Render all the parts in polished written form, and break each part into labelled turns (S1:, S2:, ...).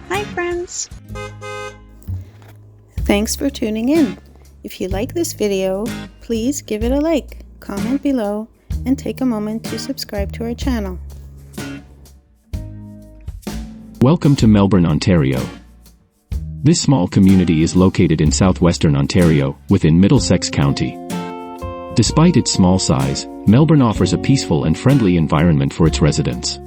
S1: Hi friends! Thanks for tuning in. If you like this video, please give it a like, comment below, and take a moment to subscribe to our channel.
S2: Welcome to Melbourne, Ontario. This small community is located in Southwestern Ontario, within Middlesex County. Despite its small size, Melbourne offers a peaceful and friendly environment for its residents.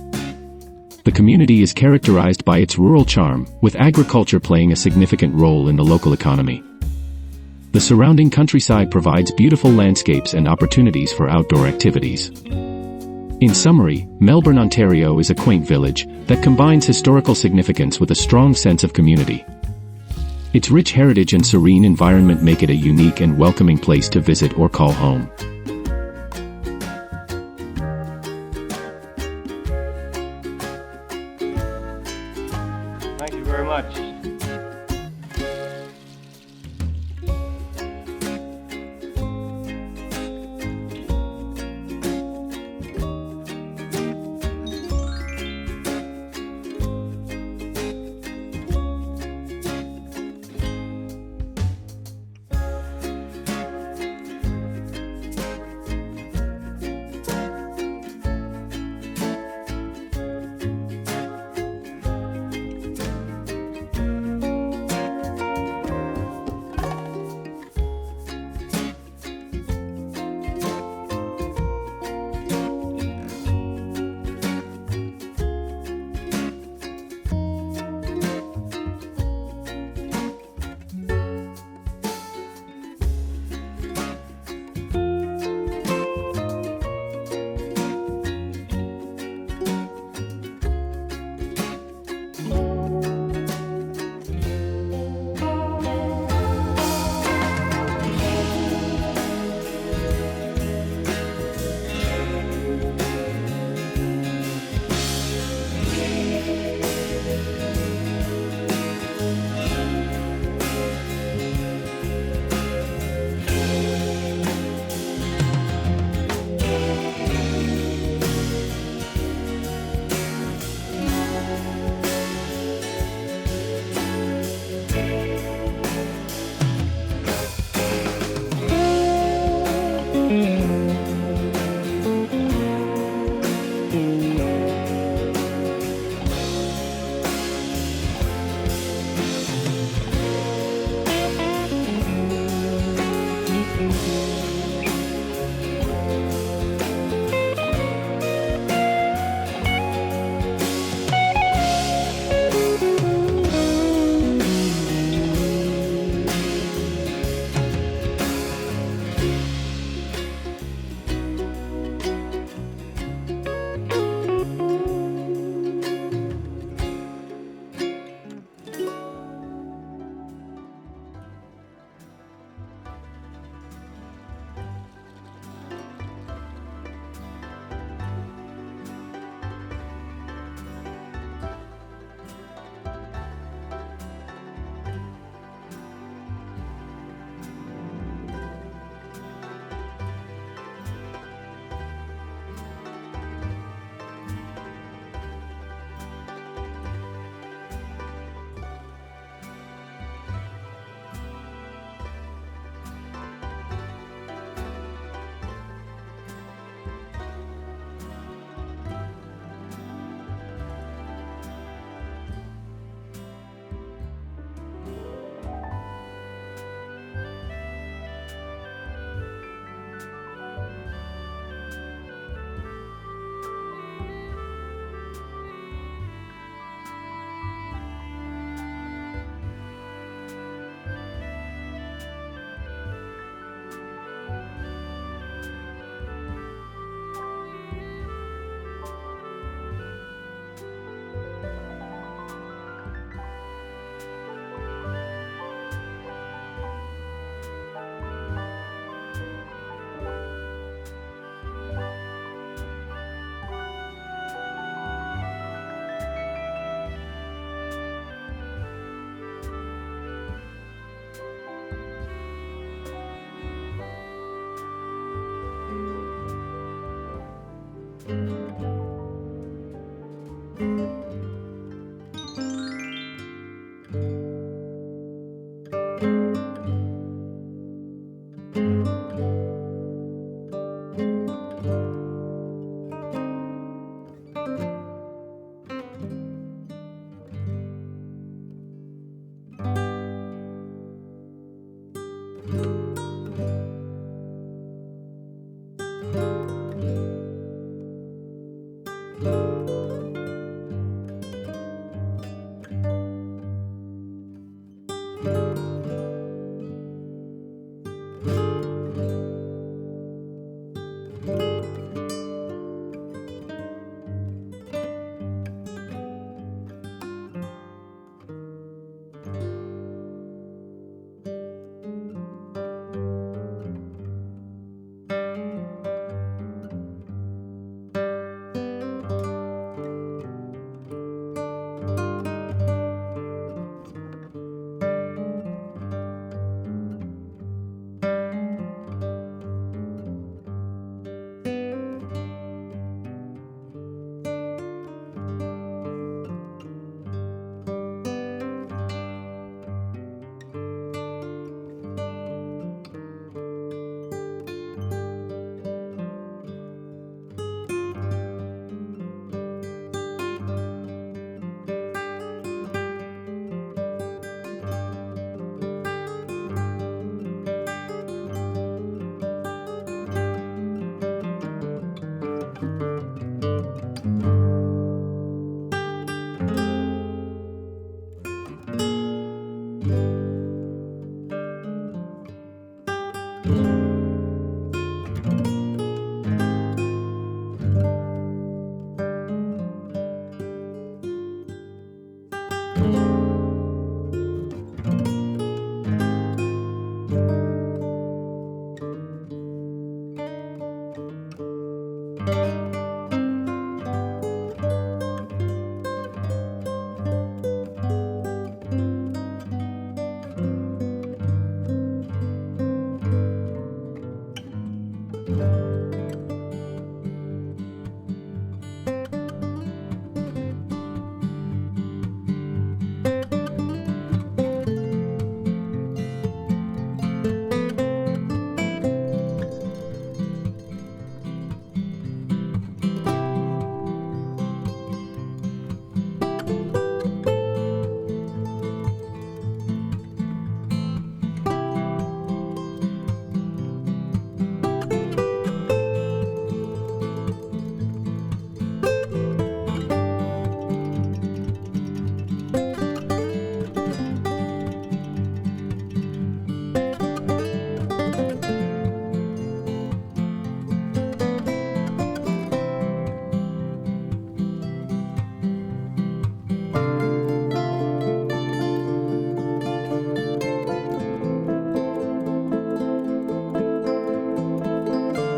S2: The community is characterized by its rural charm, with agriculture playing a significant role in the local economy. The surrounding countryside provides beautiful landscapes and opportunities for outdoor activities. In summary, Melbourne, Ontario is a quaint village that combines historical significance with a strong sense of community. Its rich heritage and serene environment make it a unique and welcoming place to visit or call home.
S3: Thank you very much.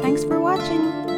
S1: Thanks for watching!